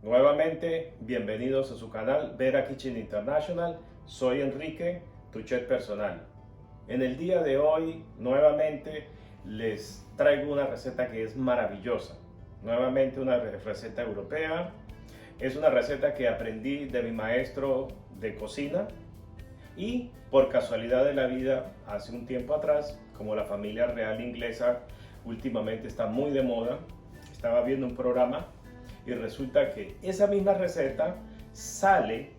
Nuevamente, bienvenidos a su canal Vera Kitchen International. Soy Enrique, tu chef personal. En el día de hoy, nuevamente, les traigo una receta que es maravillosa. Nuevamente una receta europea. Es una receta que aprendí de mi maestro de cocina y por casualidad de la vida, hace un tiempo atrás, como la familia real inglesa últimamente está muy de moda, estaba viendo un programa y resulta que esa misma receta sale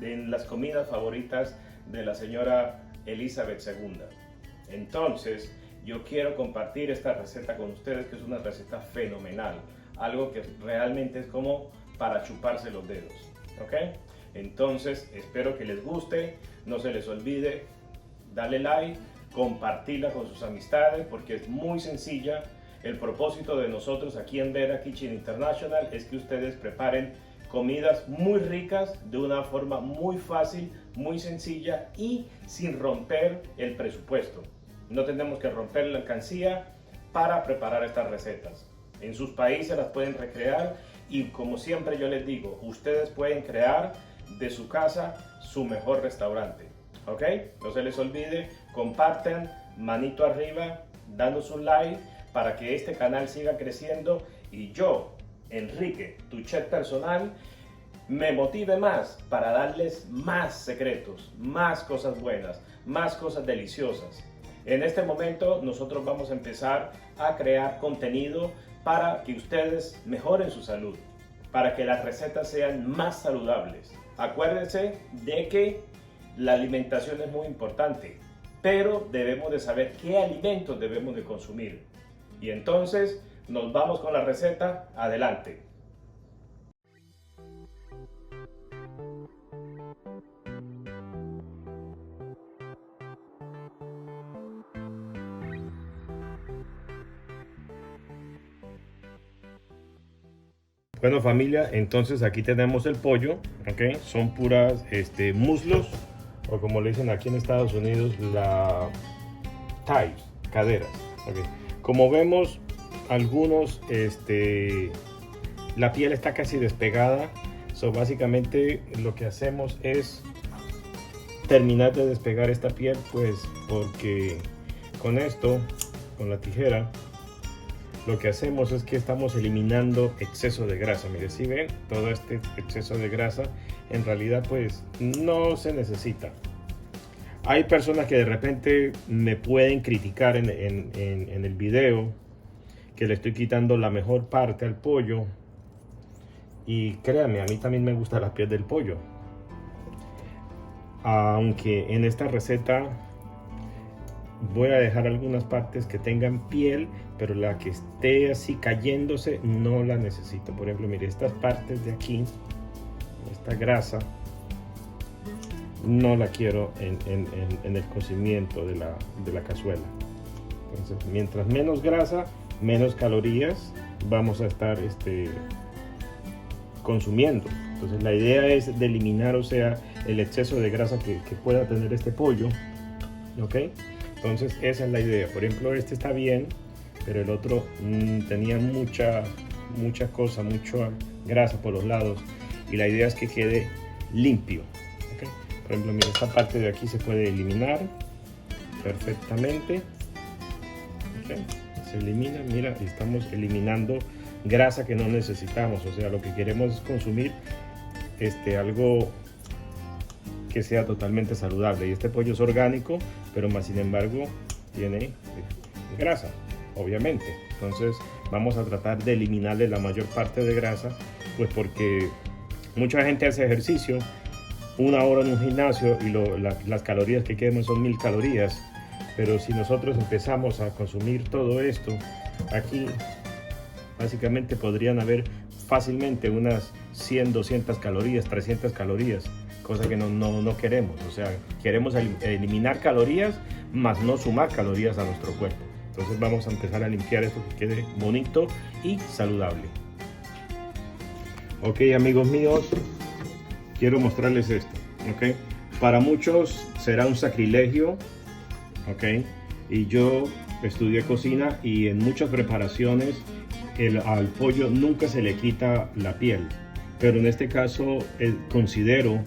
en las comidas favoritas de la señora Elizabeth II. Entonces, yo quiero compartir esta receta con ustedes, que es una receta fenomenal, algo que realmente es como para chuparse los dedos, ¿ok? Entonces, espero que les guste, no se les olvide darle like, compartirla con sus amistades, porque es muy sencilla. El propósito de nosotros aquí en Vera Kitchen International es que ustedes preparen comidas muy ricas de una forma muy fácil, muy sencilla y sin romper el presupuesto. No tenemos que romper la alcancía para preparar estas recetas. En sus países las pueden recrear y, como siempre yo les digo, ustedes pueden crear de su casa su mejor restaurante. ¿Ok? No se les olvide, compartan, manito arriba, danos un like para que este canal siga creciendo y yo, Enrique, tu chef personal, me motive más para darles más secretos, más cosas buenas, más cosas deliciosas. En este momento nosotros vamos a empezar a crear contenido para que ustedes mejoren su salud, para que las recetas sean más saludables. Acuérdense de que la alimentación es muy importante, pero debemos de saber qué alimentos debemos de consumir. Y entonces nos vamos con la receta. Adelante. Bueno, familia, entonces aquí tenemos el pollo, ¿ok? Son puras muslos, o como le dicen aquí en Estados Unidos, la thighs, caderas, ¿ok? Como vemos, algunos, la piel está casi despegada. Básicamente lo que hacemos es terminar de despegar esta piel, pues porque con esto, con la tijera, lo que hacemos es que estamos eliminando exceso de grasa. Mire, si ven, todo este exceso de grasa en realidad pues no se necesita. Hay personas que de repente me pueden criticar en el video que le estoy quitando la mejor parte al pollo, y créanme, a mí también me gusta la piel del pollo, aunque en esta receta voy a dejar algunas partes que tengan piel, pero la que esté así cayéndose no la necesito. Por ejemplo, mire, estas partes de aquí, esta grasa, no la quiero en el cocimiento de la cazuela. Entonces, mientras menos grasa, menos calorías vamos a estar consumiendo. Entonces la idea es de eliminar, o sea, el exceso de grasa que pueda tener este pollo, ¿ok? Entonces esa es la idea. Por ejemplo, este está bien, pero el otro tenía mucha cosa, mucha grasa por los lados, y la idea es que quede limpio, ¿ok? Por ejemplo, mira, esta parte de aquí se puede eliminar perfectamente, ¿ok? Se elimina, mira, y estamos eliminando grasa que no necesitamos. O sea, lo que queremos es consumir algo que sea totalmente saludable. Y este pollo es orgánico, pero más sin embargo tiene grasa, obviamente. Entonces vamos a tratar de eliminarle la mayor parte de grasa, pues porque mucha gente hace ejercicio 1 hora en un gimnasio y las calorías que queman son 1000 calorías. Pero si nosotros empezamos a consumir todo esto, aquí básicamente podrían haber fácilmente unas 100, 200 calorías, 300 calorías, cosa que no queremos. O sea, queremos eliminar calorías, más no sumar calorías a nuestro cuerpo. Entonces vamos a empezar a limpiar esto, que quede bonito y saludable. Ok, amigos míos, quiero mostrarles esto, ok. Para muchos será un sacrilegio, ok, y yo estudié cocina y en muchas preparaciones al pollo nunca se le quita la piel, pero en este caso considero,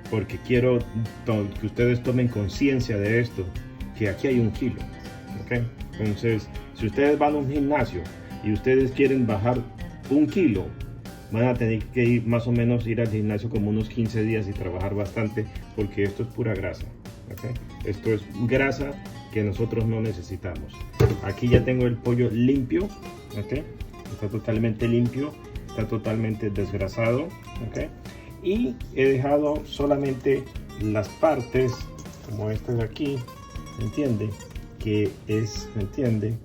porque quiero que ustedes tomen conciencia de esto, que aquí hay 1 kilo, ¿okay? Entonces, si ustedes van a un gimnasio y ustedes quieren bajar 1 kilo, van a tener que ir más o menos ir al gimnasio como unos 15 días y trabajar bastante, porque esto es pura grasa, ¿okay? Esto es grasa que nosotros no necesitamos. Aquí ya tengo el pollo limpio, ¿okay? Está totalmente limpio, está totalmente desgrasado, ¿okay? Y he dejado solamente las partes como esta de aquí, ¿me entiende? Que es, ¿me entiende?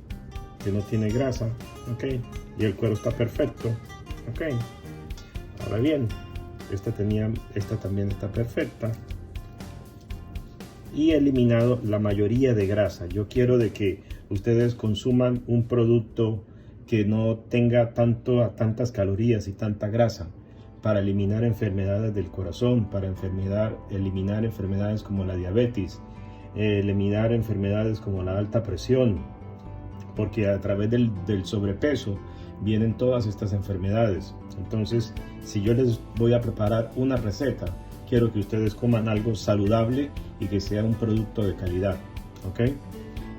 Que no tiene grasa, ¿ok? Y el cuero está perfecto, ¿ok? Ahora bien, esta también está perfecta. Y he eliminado la mayoría de grasa. Yo quiero de que ustedes consuman un producto que no tenga tantas calorías y tanta grasa, para eliminar enfermedades del corazón, para eliminar enfermedades como la diabetes, eliminar enfermedades como la alta presión, porque a través del sobrepeso vienen todas estas enfermedades. Entonces, si yo les voy a preparar una receta, quiero que ustedes coman algo saludable y que sea un producto de calidad, ¿ok?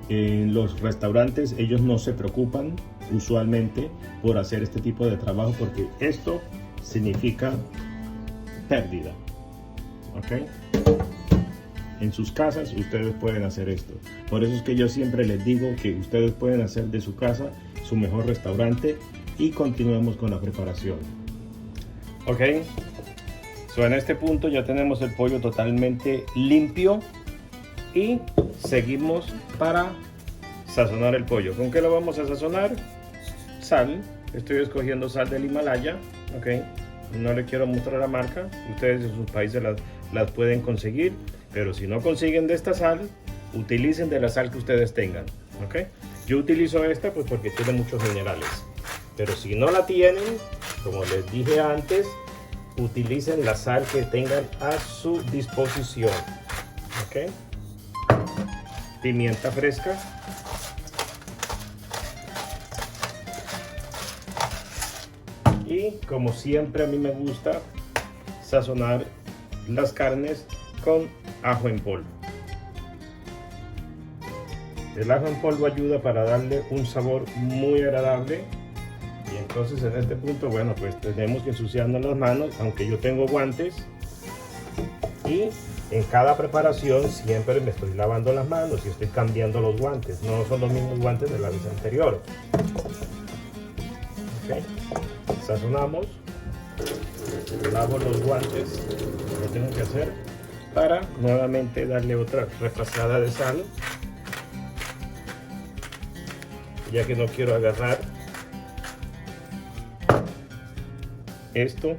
En los restaurantes ellos no se preocupan usualmente por hacer este tipo de trabajo, porque esto significa pérdida, ¿ok? En sus casas ustedes pueden hacer esto. Por eso es que yo siempre les digo que ustedes pueden hacer de su casa su mejor restaurante. Y continuamos con la preparación. Ok, en este punto ya tenemos el pollo totalmente limpio y seguimos para sazonar el pollo. ¿Con qué lo vamos a sazonar? Sal. Estoy escogiendo sal del Himalaya. Ok, no le quiero mostrar la marca, ustedes en sus países las pueden conseguir, pero si no consiguen de esta sal, utilicen de la sal que ustedes tengan. Ok, yo utilizo esta pues porque tiene muchos minerales, pero si no la tienen, como les dije antes, utilicen la sal que tengan a su disposición. Ok, pimienta fresca, y como siempre a mí me gusta sazonar las carnes con ajo en polvo. El ajo en polvo ayuda para darle un sabor muy agradable. Y entonces en este punto, bueno, pues tenemos que ensuciarnos las manos, aunque yo tengo guantes. Y en cada preparación siempre me estoy lavando las manos y estoy cambiando los guantes. No son los mismos guantes de la vez anterior. Okay. Sazonamos, lavo los guantes, lo tengo que hacer para nuevamente darle otra repasada de sal, ya que no quiero agarrar esto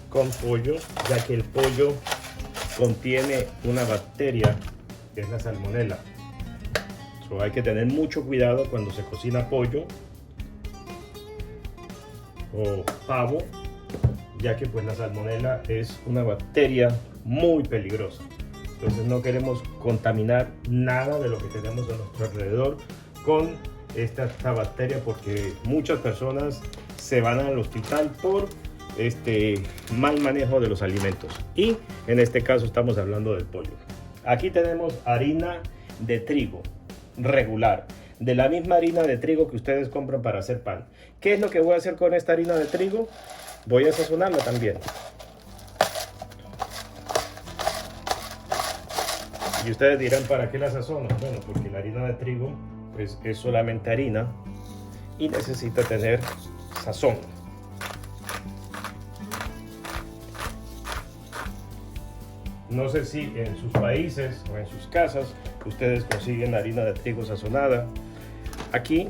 con pollo, ya que el pollo contiene una bacteria que es la salmonela. Hay que tener mucho cuidado cuando se cocina pollo o pavo, ya que pues la salmonela es una bacteria muy peligrosa. Entonces no queremos contaminar nada de lo que tenemos a nuestro alrededor con esta bacteria, porque muchas personas se van al hospital por este mal manejo de los alimentos, y en este caso estamos hablando del pollo. Aquí tenemos harina de trigo regular, de la misma harina de trigo que ustedes compran para hacer pan. ¿Qué es lo que voy a hacer con esta harina de trigo? Voy a sazonarla también. Y ustedes dirán, ¿para qué la sazono? Bueno, porque la harina de trigo pues es solamente harina y necesita tener sazón. No sé si en sus países o en sus casas ustedes consiguen harina de trigo sazonada. Aquí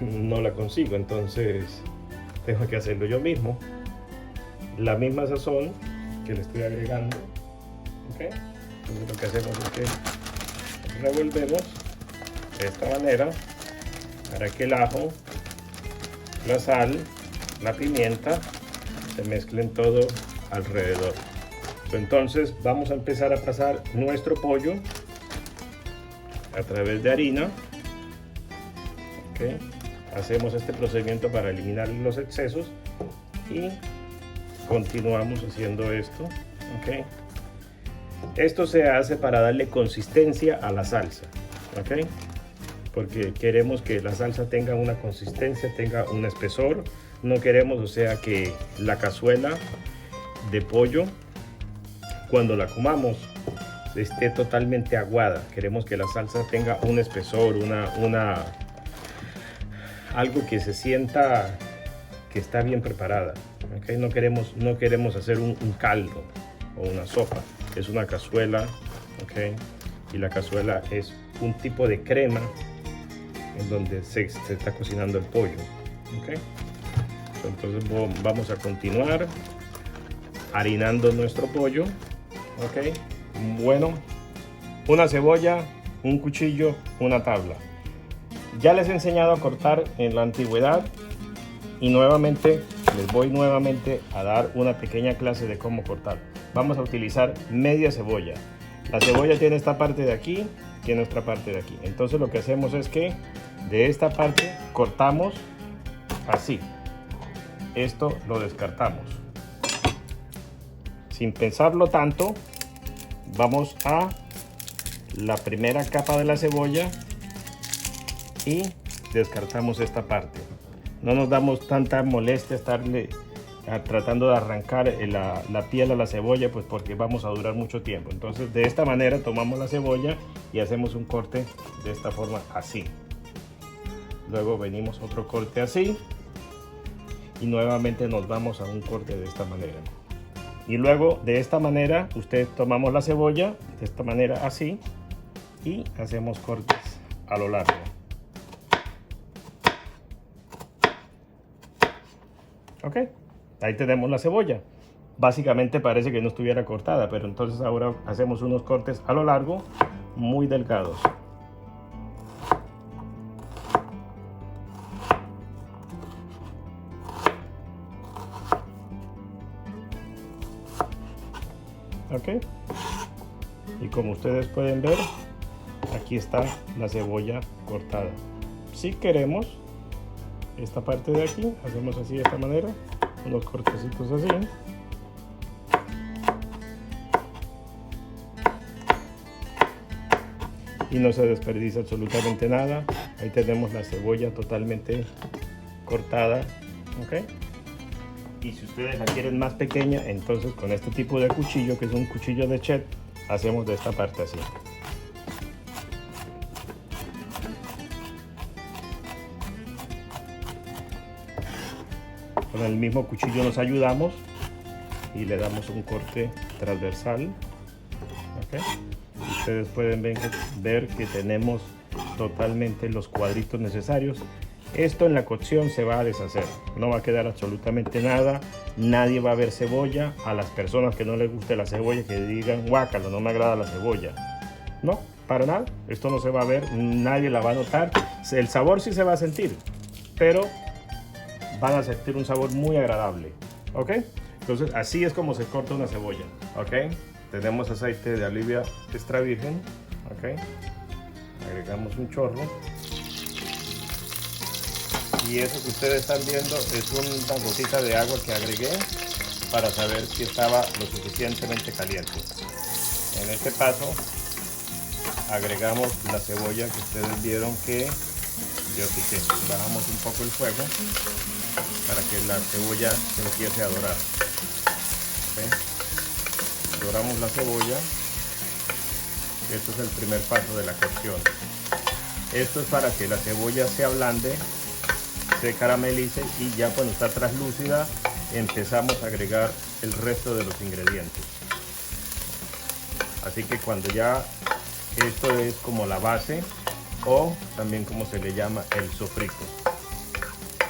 no la consigo, entonces tengo que hacerlo yo mismo. La misma sazón que le estoy agregando. ¿Okay? Entonces lo que hacemos es que revolvemos de esta manera para que el ajo, la sal, la pimienta se mezclen todo alrededor. Entonces vamos a empezar a pasar nuestro pollo a través de harina, ¿okay? hacemos este procedimiento para eliminar los excesos y continuamos haciendo esto. ¿Okay? Esto se hace para darle consistencia a la salsa, ¿okay? Porque queremos que la salsa tenga una consistencia, tenga un espesor. No queremos, o sea, que la cazuela de pollo, cuando la comamos, esté totalmente aguada. Queremos que la salsa tenga un espesor, algo que se sienta que está bien preparada. ¿Okay? No queremos hacer un caldo o una sopa. Es una cazuela, ¿okay? Y la cazuela es un tipo de crema en donde se está cocinando el pollo. ¿Okay? Entonces vamos a continuar harinando nuestro pollo. ¿Okay? Bueno, una cebolla, un cuchillo, una tabla. Ya les he enseñado a cortar en la antigüedad y nuevamente les voy a dar una pequeña clase de cómo cortar. Vamos a utilizar media cebolla. La cebolla tiene esta parte de aquí, tiene otra parte de aquí. Entonces lo que hacemos es que de esta parte cortamos así. Esto lo descartamos. Sin pensarlo tanto, vamos a la primera capa de la cebolla y descartamos esta parte. No nos damos tanta molestia estarle tratando de arrancar la piel a la cebolla, pues porque vamos a durar mucho tiempo. Entonces de esta manera tomamos la cebolla y hacemos un corte de esta forma, así. Luego venimos otro corte así y nuevamente nos vamos a un corte de esta manera. Y luego de esta manera ustedes tomamos la cebolla de esta manera así y hacemos cortes a lo largo. Ok, ahí tenemos la cebolla. Básicamente parece que no estuviera cortada, pero entonces ahora hacemos unos cortes a lo largo muy delgados. Ok, y como ustedes pueden ver, aquí está la cebolla cortada. Si queremos esta parte de aquí, hacemos así de esta manera, unos cortecitos así. Y no se desperdicia absolutamente nada. Ahí tenemos la cebolla totalmente cortada. ¿Okay? Y si ustedes la quieren más pequeña, entonces con este tipo de cuchillo, que es un cuchillo de chet, hacemos de esta parte así. Con el mismo cuchillo nos ayudamos y le damos un corte transversal. ¿Okay? Ustedes pueden ver que tenemos totalmente los cuadritos necesarios. Esto en la cocción se va a deshacer, no va a quedar absolutamente nada, nadie va a ver cebolla. A las personas que no les guste la cebolla, que digan guácalo, no me agrada la cebolla, no, para nada, esto no se va a ver, nadie la va a notar. El sabor sí se va a sentir, pero van a sentir un sabor muy agradable. ¿Ok? Entonces así es como se corta una cebolla. ¿Ok? Tenemos aceite de oliva extra virgen. ¿Ok? Agregamos un chorro. Y eso que ustedes están viendo es una gotita de agua que agregué para saber si estaba lo suficientemente caliente. En este paso agregamos la cebolla que ustedes vieron que yo piqué. Bajamos un poco el fuego para que la cebolla se empiece a dorar. ¿Okay? Doramos la cebolla. Esto es el primer paso de la cocción. Esto es para que la cebolla se ablande, se caramelice y ya cuando está translúcida empezamos a agregar el resto de los ingredientes. Así que cuando ya esto es como la base, o también como se le llama el sofrito.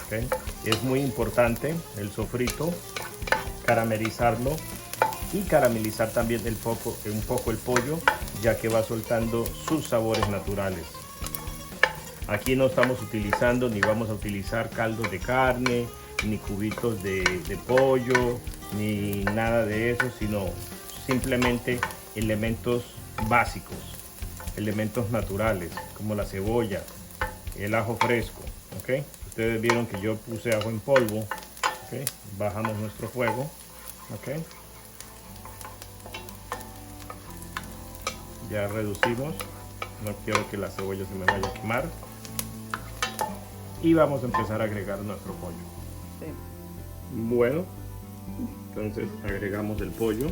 ¿Okay? Es muy importante el sofrito, caramelizarlo y caramelizar también un poco el pollo, ya que va soltando sus sabores naturales. Aquí no estamos utilizando ni vamos a utilizar caldos de carne, ni cubitos de pollo, ni nada de eso, sino simplemente elementos básicos, elementos naturales, como la cebolla, el ajo fresco. ¿Okay? Ustedes vieron que yo puse ajo en polvo. ¿Okay? Bajamos nuestro fuego. ¿Okay? Ya reducimos. No quiero que la cebolla se me vaya a quemar. Y vamos a empezar a agregar nuestro pollo. Sí. Bueno, entonces agregamos el pollo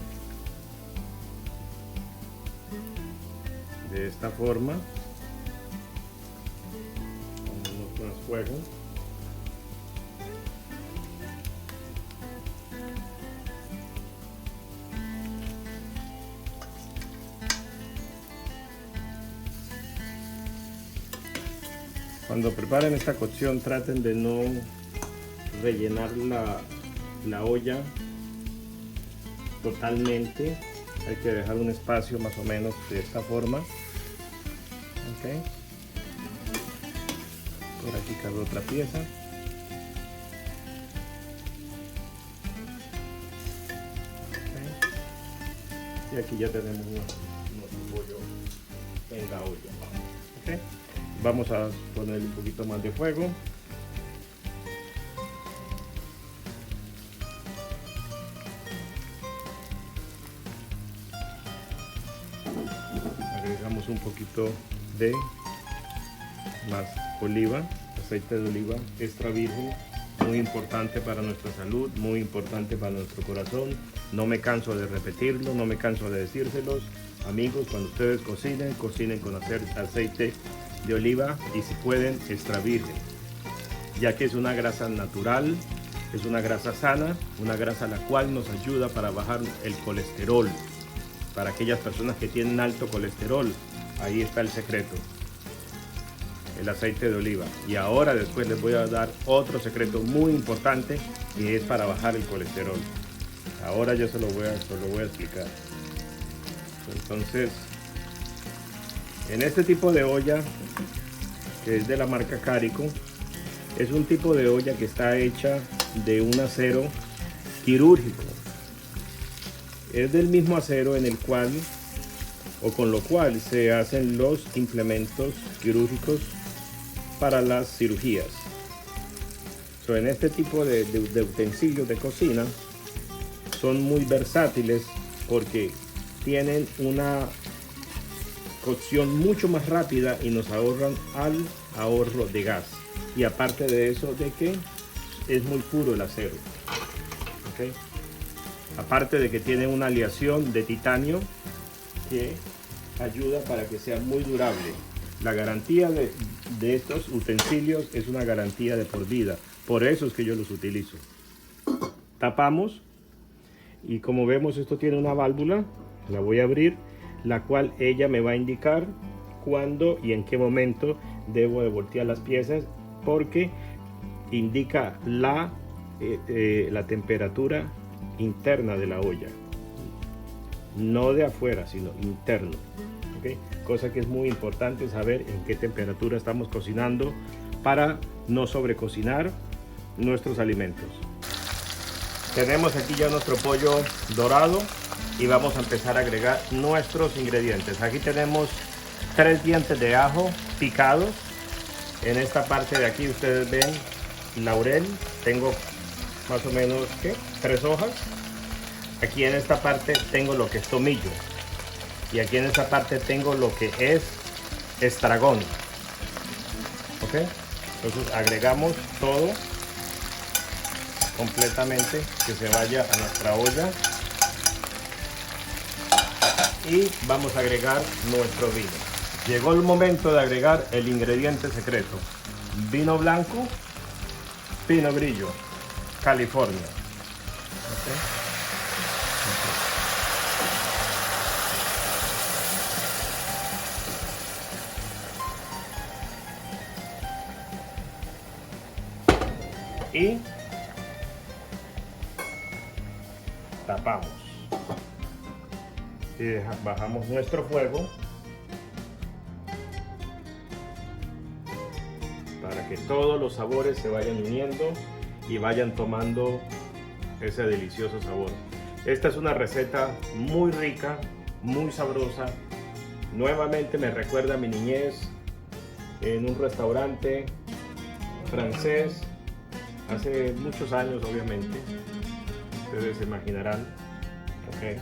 de esta forma. Ponemos más fuego. Cuando preparen esta cocción, traten de no rellenar la olla totalmente. Hay que dejar un espacio más o menos de esta forma. Okay. Por aquí cabe otra pieza. Okay. Y aquí ya tenemos nuestro pollo en la olla. Okay. Vamos a poner un poquito más de fuego. Agregamos un poquito de más oliva, aceite de oliva extra virgen, muy importante para nuestra salud, muy importante para nuestro corazón. No me canso de repetirlo, no me canso de decírselos. Amigos, cuando ustedes cocinen, cocinen con aceite de oliva y si pueden extra virgen, ya que es una grasa natural, es una grasa sana, una grasa la cual nos ayuda para bajar el colesterol. Para aquellas personas que tienen alto colesterol, ahí está el secreto, el aceite de oliva. Y ahora después les voy a dar otro secreto muy importante que es para bajar el colesterol. Ahora yo se lo voy a explicar. Entonces, en este tipo de olla, que es de la marca Carico, es un tipo de olla que está hecha de un acero quirúrgico. Es del mismo acero en el cual o con lo cual se hacen los implementos quirúrgicos para las cirugías. En este tipo de utensilios de cocina son muy versátiles porque tienen una cocción mucho más rápida y nos ahorran al ahorro de gas. Y aparte de eso, de que es muy puro el acero. ¿Okay? Aparte de que tiene una aleación de titanio que ayuda para que sea muy durable. La garantía de estos utensilios es una garantía de por vida. Por eso es que yo los utilizo. Tapamos y como vemos esto tiene una válvula. La voy a abrir, la cual ella me va a indicar cuándo y en qué momento debo de voltear las piezas, porque indica la temperatura interna de la olla, no de afuera sino interno. ¿Okay? Cosa que es muy importante saber en qué temperatura estamos cocinando para no sobrecocinar nuestros alimentos. Tenemos aquí ya nuestro pollo dorado y vamos a empezar a agregar nuestros ingredientes. Aquí tenemos 3 dientes de ajo picados. En esta parte de aquí ustedes ven laurel, tengo más o menos 3 hojas. Aquí en esta parte tengo lo que es tomillo y aquí en esta parte tengo lo que es estragón. ¿Ok? Entonces agregamos todo completamente, que se vaya a nuestra olla, y vamos a agregar nuestro vino. Llegó el momento de agregar el ingrediente secreto: vino blanco, Pinot Grillo, California. Y tapamos y bajamos nuestro fuego para que todos los sabores se vayan uniendo y vayan tomando ese delicioso sabor. Esta es una receta muy rica, muy sabrosa. Nuevamente me recuerda a mi niñez en un restaurante francés hace muchos años, obviamente. Ustedes se imaginarán. Okay.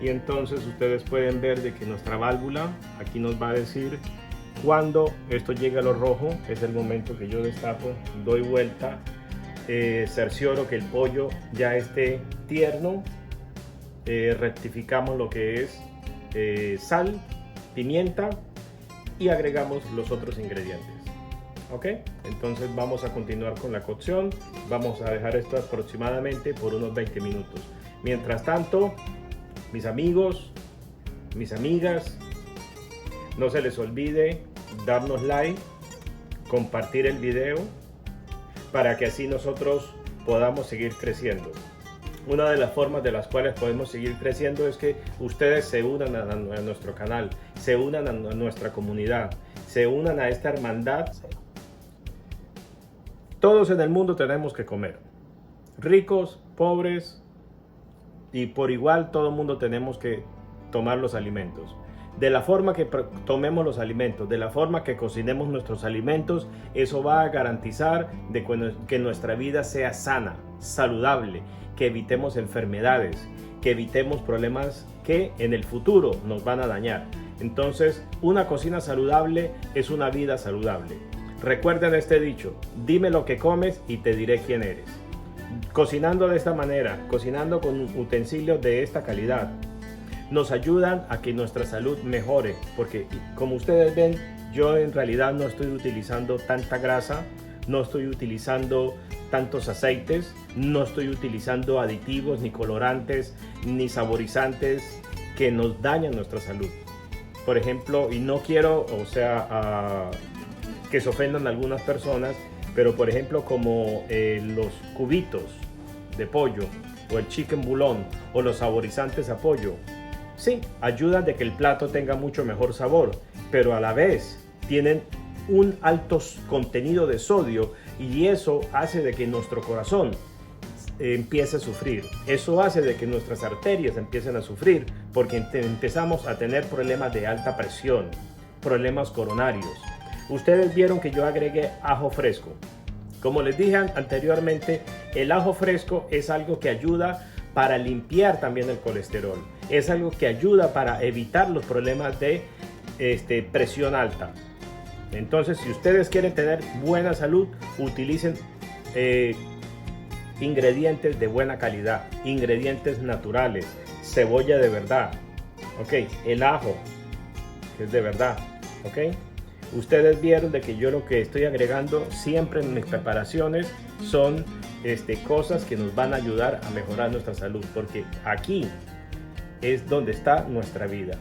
Y entonces ustedes pueden ver de que nuestra válvula aquí nos va a decir cuando esto llega a lo rojo, es el momento que yo destapo, doy vuelta, cercioro que el pollo ya esté tierno, rectificamos lo que es sal, pimienta y agregamos los otros ingredientes. Ok, entonces vamos a continuar con la cocción. Vamos a dejar esto aproximadamente por unos 20 minutos. Mientras tanto, mis amigos, mis amigas, no se les olvide darnos like, compartir el video para que así nosotros podamos seguir creciendo. Una de las formas de las cuales podemos seguir creciendo es que ustedes se unan a nuestro canal, se unan a nuestra comunidad, se unan a esta hermandad. Todos en el mundo tenemos que comer, ricos, pobres, y por igual todo el mundo tenemos que tomar los alimentos. De la forma que tomemos los alimentos, de la forma que cocinemos nuestros alimentos, eso va a garantizar que nuestra vida sea sana, saludable, que evitemos enfermedades, que evitemos problemas que en el futuro nos van a dañar. Entonces, una cocina saludable es una vida saludable. Recuerden este dicho: dime lo que comes y te diré quién eres. Cocinando de esta manera, cocinando con utensilios de esta calidad, nos ayudan a que nuestra salud mejore, porque como ustedes ven, yo en realidad no estoy utilizando tanta grasa, no estoy utilizando tantos aceites, no estoy utilizando aditivos, ni colorantes, ni saborizantes que nos dañan nuestra salud. Por ejemplo, y no quiero, que se ofendan algunas personas, pero por ejemplo como los cubitos de pollo o el chicken bouillon o los saborizantes a pollo, sí, ayudan de que el plato tenga mucho mejor sabor, pero a la vez tienen un alto contenido de sodio y eso hace de que nuestro corazón empiece a sufrir. Eso hace de que nuestras arterias empiecen a sufrir porque empezamos a tener problemas de alta presión, problemas coronarios. Ustedes vieron que yo agregué ajo fresco. Como les dije anteriormente, el ajo fresco es algo que ayuda para limpiar también el colesterol. Es algo que ayuda para evitar los problemas de presión alta. Entonces, si ustedes quieren tener buena salud, utilicen ingredientes de buena calidad, ingredientes naturales, cebolla de verdad, ok, el ajo, que es de verdad, ok. Ustedes vieron de que yo lo que estoy agregando siempre en mis preparaciones son cosas que nos van a ayudar a mejorar nuestra salud, porque aquí es donde está nuestra vida,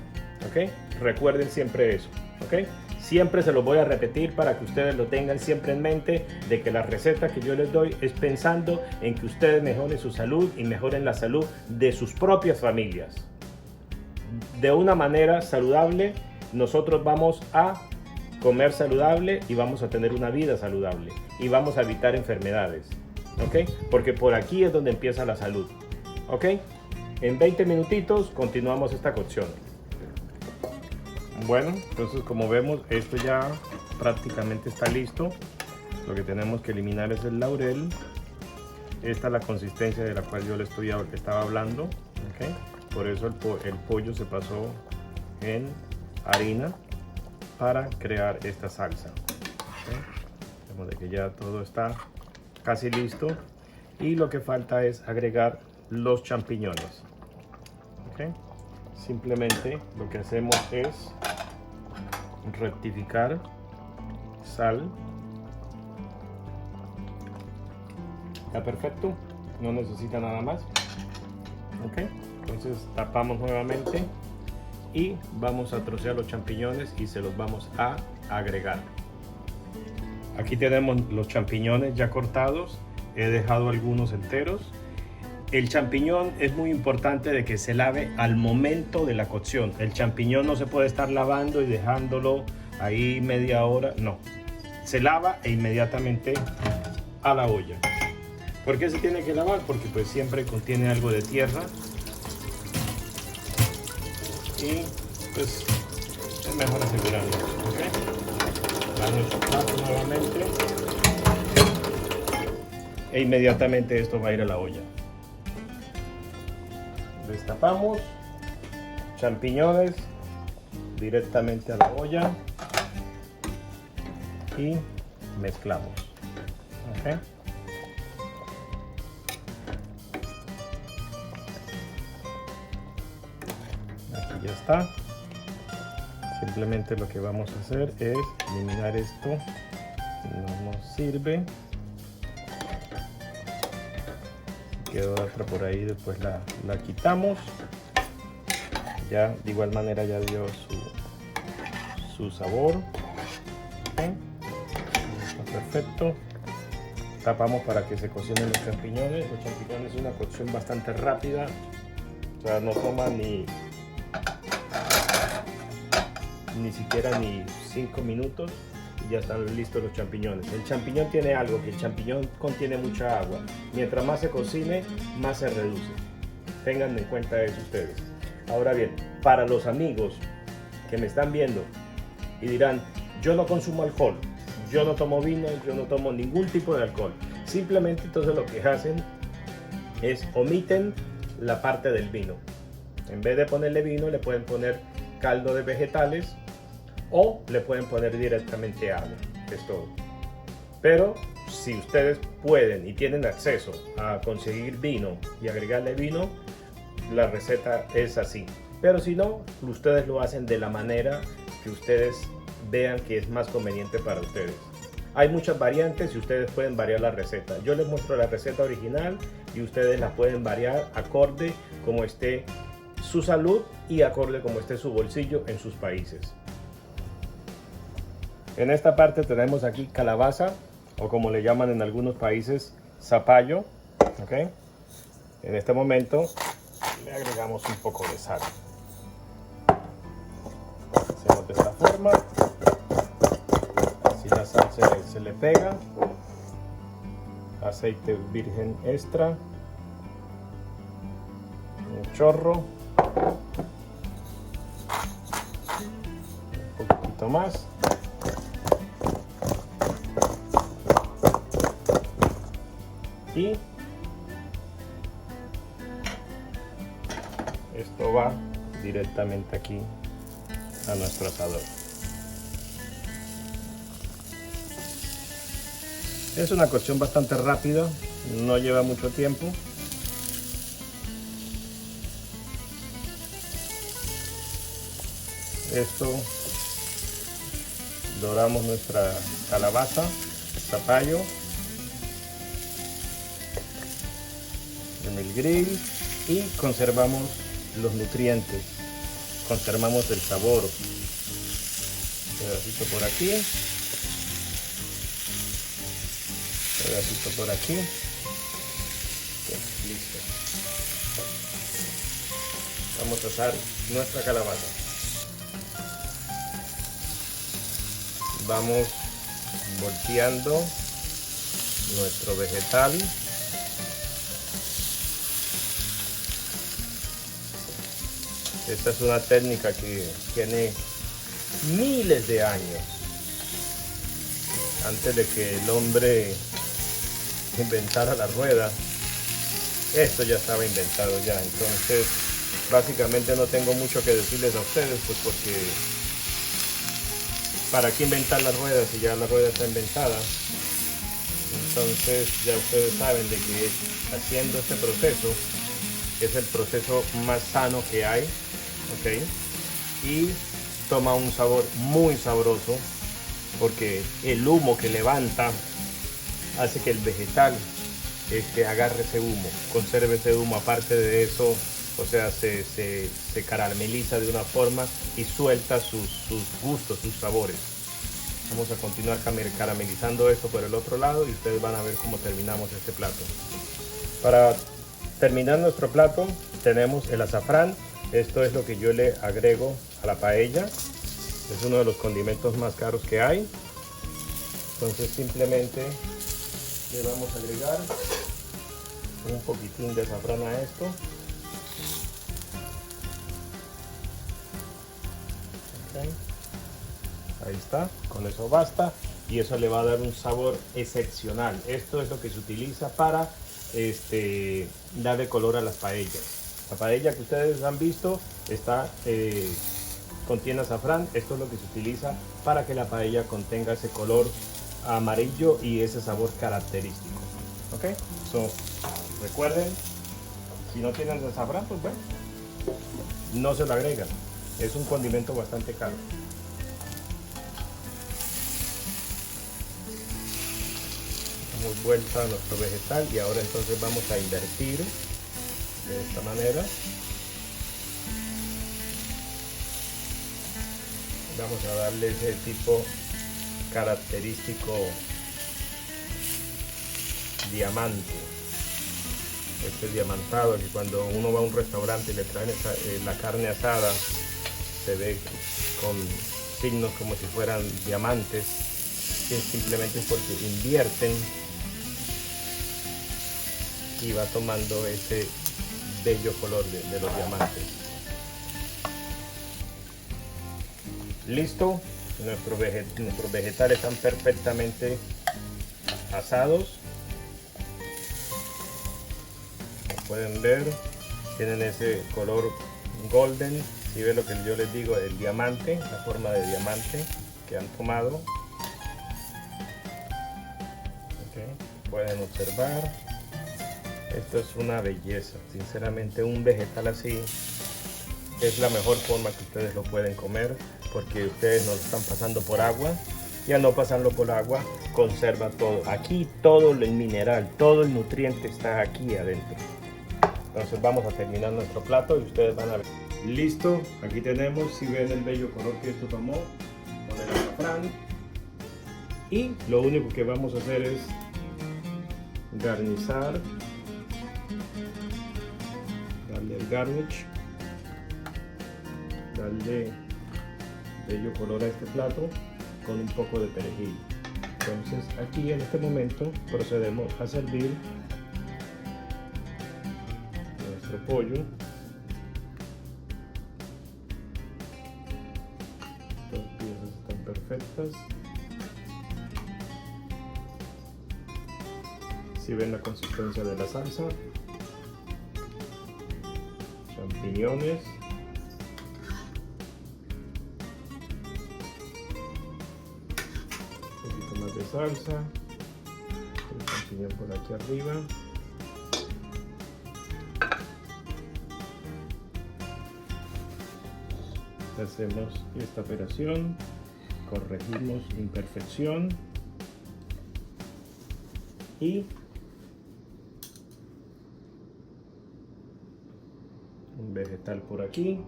¿ok? Recuerden siempre eso, ¿ok? Siempre se lo voy a repetir para que ustedes lo tengan siempre en mente, de que la receta que yo les doy es pensando en que ustedes mejoren su salud y mejoren la salud de sus propias familias. De una manera saludable, nosotros vamos a comer saludable y vamos a tener una vida saludable y vamos a evitar enfermedades, ¿ok? Porque por aquí es donde empieza la salud, ¿ok? En 20 minutitos continuamos esta cocción. Bueno, entonces como vemos, esto ya prácticamente está listo. Lo que tenemos que eliminar es el laurel. Esta es la consistencia de la cual yo le estaba hablando, ¿ok? Por eso el pollo se pasó en harina para crear esta salsa, ¿okay? Vemos de que ya todo está casi listo y lo que falta es agregar los champiñones, ¿okay? Simplemente lo que hacemos es rectificar sal. Está perfecto, no necesita nada más, ¿ok? Entonces tapamos nuevamente y vamos a trocear los champiñones y se los vamos a agregar. Aquí tenemos los champiñones ya cortados, he dejado algunos enteros. El champiñón es muy importante de que se lave al momento de la cocción. El champiñón no se puede estar lavando y dejándolo ahí media hora, no. Se lava e inmediatamente a la olla. ¿Por qué se tiene que lavar? Porque pues siempre contiene algo de tierra. Y pues es mejor asegurarlo, ¿okay? A nuestro plato nuevamente. e inmediatamente esto va a ir a la olla. Destapamos, champiñones directamente a la olla y mezclamos. ¿Okay? Aquí ya está. Simplemente lo que vamos a hacer es eliminar esto, no nos sirve. Quedó otra por ahí, después la quitamos. Ya de igual manera ya dio su sabor. ¿Okay? Está perfecto. Tapamos para que se cocinen los champiñones. Los champiñones es una cocción bastante rápida, o sea, no toma ni siquiera ni 5 minutos y ya están listos los champiñones. El champiñón tiene algo, que el champiñón contiene mucha agua. Mientras más se cocine, más se reduce. Tengan en cuenta eso ustedes. Ahora bien, para los amigos que me están viendo y dirán, yo no consumo alcohol, yo no tomo vino, yo no tomo ningún tipo de alcohol. Simplemente entonces lo que hacen es omiten la parte del vino. En vez de ponerle vino, le pueden poner caldo de vegetales o le pueden poner directamente agua, es todo. Pero si ustedes pueden y tienen acceso a conseguir vino y agregarle vino, la receta es así. Pero si no, ustedes lo hacen de la manera que ustedes vean que es más conveniente para ustedes. Hay muchas variantes y ustedes pueden variar la receta. Yo les muestro la receta original y ustedes la pueden variar acorde como esté su salud y acorde como esté su bolsillo en sus países. En esta parte tenemos aquí calabaza, o como le llaman en algunos países, zapallo. ¿Okay? En este momento le agregamos un poco de sal. Hacemos de esta forma. Así la sal se le pega. Aceite virgen extra. Un chorro. Un poquito más. Y esto va directamente aquí a nuestro asador. Es una cocción bastante rápida, no lleva mucho tiempo. Esto, doramos nuestra calabaza, zapallo en el grill y conservamos los nutrientes, conservamos el sabor. Pedacito por aquí, pedacito por aquí. Listo. Vamos a asar nuestra calabaza. Vamos volteando nuestro vegetal. Esta es una técnica que tiene miles de años. Antes de que el hombre inventara la rueda, esto ya estaba inventado ya. Entonces, básicamente no tengo mucho que decirles a ustedes, pues porque ¿para qué inventar la rueda si ya la rueda está inventada? Entonces ya ustedes saben de que haciendo este proceso es el proceso más sano que hay. ¿Okay? Y toma un sabor muy sabroso porque el humo que levanta hace que el vegetal agarre ese humo, conserve ese humo. Aparte de eso, o sea, se carameliza de una forma y suelta sus gustos, sus sabores. Vamos a continuar caramelizando esto por el otro lado y ustedes van a ver cómo terminamos este plato. Para terminar nuestro plato tenemos el azafrán. Esto es lo que yo le agrego a la paella. Es uno de los condimentos más caros que hay. Entonces simplemente le vamos a agregar un poquitín de azafrán a esto. Okay. Ahí está, con eso basta. y eso le va a dar un sabor excepcional. Esto es lo que se utiliza para darle color a las paellas. La paella que ustedes han visto contiene azafrán. Esto es lo que se utiliza para que la paella contenga ese color amarillo y ese sabor característico. Ok, recuerden, si no tienen azafrán, pues bueno, no se lo agregan. Es un condimento bastante caro. Damos vuelta a nuestro vegetal y ahora entonces vamos a invertir de esta manera. Vamos a darle ese tipo característico diamante. Este diamantado, que cuando uno va a un restaurante y le traen la carne asada, se ve con signos como si fueran diamantes. Es simplemente porque invierten y va tomando ese bello color de los diamantes. Listo, nuestros vegetales están perfectamente asados. Como pueden ver, tienen ese color golden. Si ven lo que yo les digo, el diamante, la forma de diamante que han tomado. Pueden observar, esto es una belleza. Sinceramente, un vegetal así es la mejor forma que ustedes lo pueden comer, porque ustedes no lo están pasando por agua, y al no pasarlo por agua conserva todo. Aquí todo el mineral, todo el nutriente está aquí adentro. Entonces vamos a terminar nuestro plato y ustedes van a ver. Listo, aquí tenemos, si ven el bello color que esto tomó con el azafrán, y lo único que vamos a hacer es garnizar, darle el garnish, darle bello color a este plato con un poco de perejil. Entonces aquí en este momento procedemos a servir nuestro pollo. Las piezas están perfectas. Si ven la consistencia de la salsa, champiñones, un poquito más de salsa, el champiñón por aquí arriba, hacemos esta operación, corregimos imperfección y un vegetal por aquí,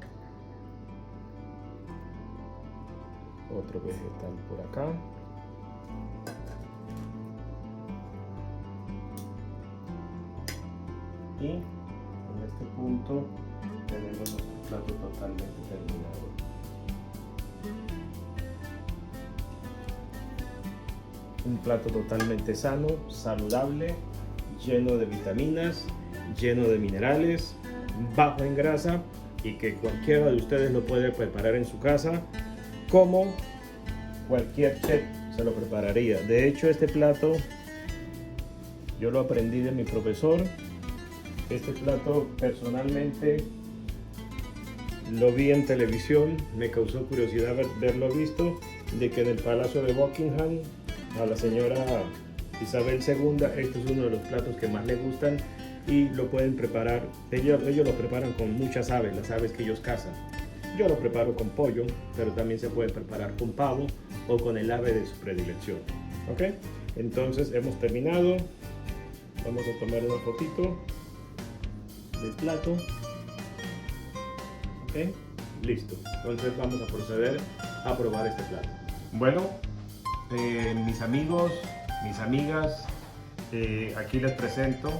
otro vegetal por acá, y en este punto tenemos nuestro plato totalmente terminado. Un plato totalmente sano, saludable, lleno de vitaminas, lleno de minerales, bajo en grasa, y que cualquiera de ustedes lo puede preparar en su casa como cualquier chef se lo prepararía. De hecho, este plato yo lo aprendí de mi profesor. Este plato personalmente lo vi en televisión, me causó curiosidad verlo visto, de que en el Palacio de Buckingham a la señora Isabel II, este es uno de los platos que más le gustan, y lo pueden preparar, ellos lo preparan con muchas aves, las aves que ellos cazan. Yo lo preparo con pollo, pero también se puede preparar con pavo o con el ave de su predilección. ¿Ok? Entonces hemos terminado. Vamos a tomar una fotito del plato. ¿Ok? Listo. Entonces vamos a proceder a probar este plato. Bueno, mis amigos, mis amigas, aquí les presento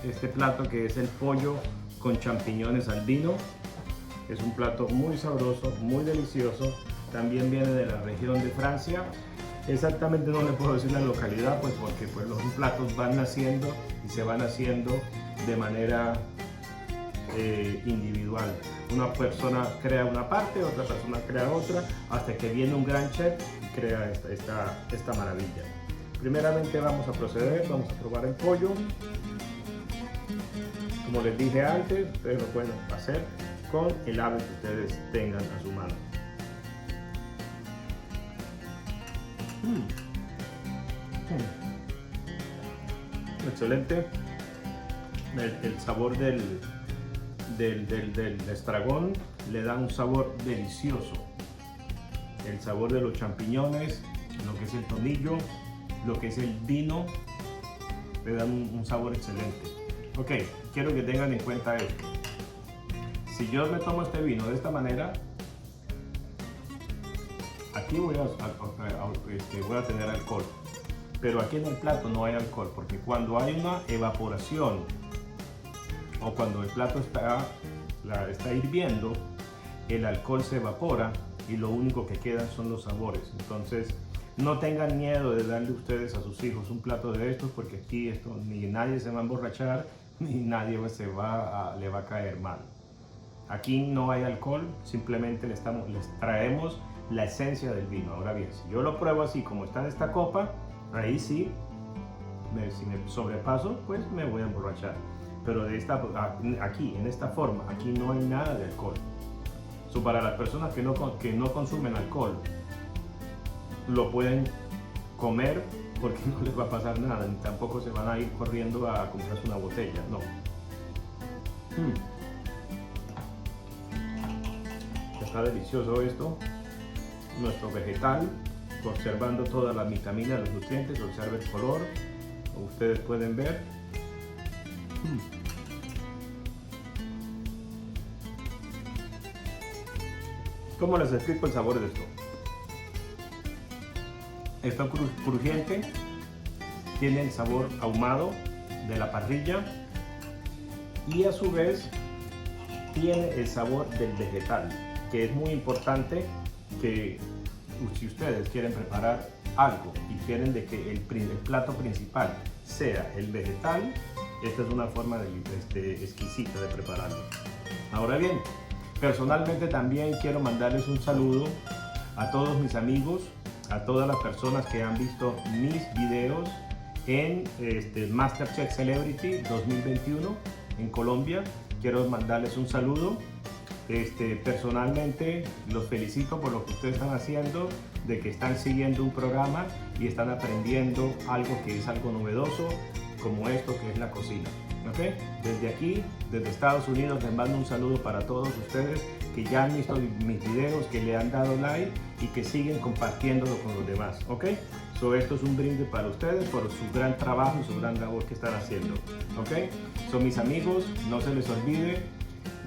este plato que es el pollo con champiñones al vino. Es un plato muy sabroso, muy delicioso. También viene de la región de Francia. Exactamente no le puedo decir la localidad, pues porque los platos van naciendo y se van haciendo de manera individual. Una persona crea una parte, otra persona crea otra, hasta que viene un gran chef crea esta maravilla. Primeramente vamos a proceder, vamos a probar el pollo. Como les dije antes, ustedes lo pueden hacer con el ave que ustedes tengan a su mano. Excelente. El sabor del estragón le da un sabor delicioso. El sabor de los champiñones, lo que es el tomillo, lo que es el vino, le dan un sabor excelente. Ok, quiero que tengan en cuenta esto. Si yo me tomo este vino de esta manera, aquí voy a tener alcohol, pero aquí en el plato no hay alcohol, porque cuando hay una evaporación o cuando el plato está hirviendo, el alcohol se evapora y lo único que quedan son los sabores. Entonces no tengan miedo de darle ustedes a sus hijos un plato de estos, porque aquí ni nadie se va a emborrachar ni nadie le va a caer mal. Aquí no hay alcohol, simplemente les traemos la esencia del vino. Ahora bien, si yo lo pruebo así como está en esta copa, ahí sí, si me sobrepaso, pues me voy a emborrachar. Pero aquí, en esta forma, aquí no hay nada de alcohol. Para las personas que no consumen alcohol, lo pueden comer porque no les va a pasar nada, ni tampoco se van a ir corriendo a comprarse una botella, no. Está delicioso esto. Nuestro vegetal, conservando todas las vitaminas, los nutrientes. Observa el color, como ustedes pueden ver. ¿Cómo les explico el sabor de esto? Está crujiente, tiene el sabor ahumado de la parrilla y a su vez tiene el sabor del vegetal, que es muy importante. Que si ustedes quieren preparar algo y quieren de que el plato principal sea el vegetal, esta es una forma exquisita de prepararlo. Ahora bien, personalmente también quiero mandarles un saludo a todos mis amigos, a todas las personas que han visto mis videos en MasterChef Celebrity 2021 en Colombia. Quiero mandarles un saludo. Personalmente los felicito por lo que ustedes están haciendo, de que están siguiendo un programa y están aprendiendo algo que es algo novedoso, como esto que es la cocina. ¿Okay? Desde aquí, desde Estados Unidos, les mando un saludo para todos ustedes que ya han visto mis videos, que le han dado like y que siguen compartiéndolo con los demás. ¿Okay? Esto es un brindis para ustedes por su gran trabajo y su gran labor que están haciendo. ¿Okay? Mis amigos, no se les olvide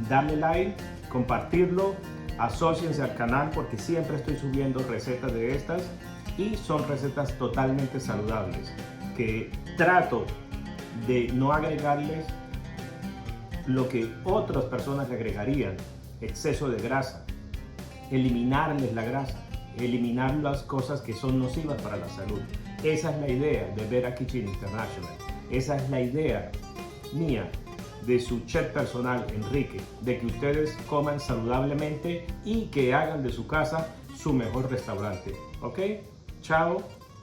darle like, compartirlo, asóciense al canal porque siempre estoy subiendo recetas de estas y son recetas totalmente saludables, que trato de no agregarles lo que otras personas le agregarían: exceso de grasa, eliminarles la grasa, eliminar las cosas que son nocivas para la salud. Esa es la idea de Vera Kitchen International, esa es la idea mía, de su chef personal Enrique, de que ustedes coman saludablemente y que hagan de su casa su mejor restaurante. ¿Ok? Chao,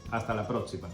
hasta la próxima.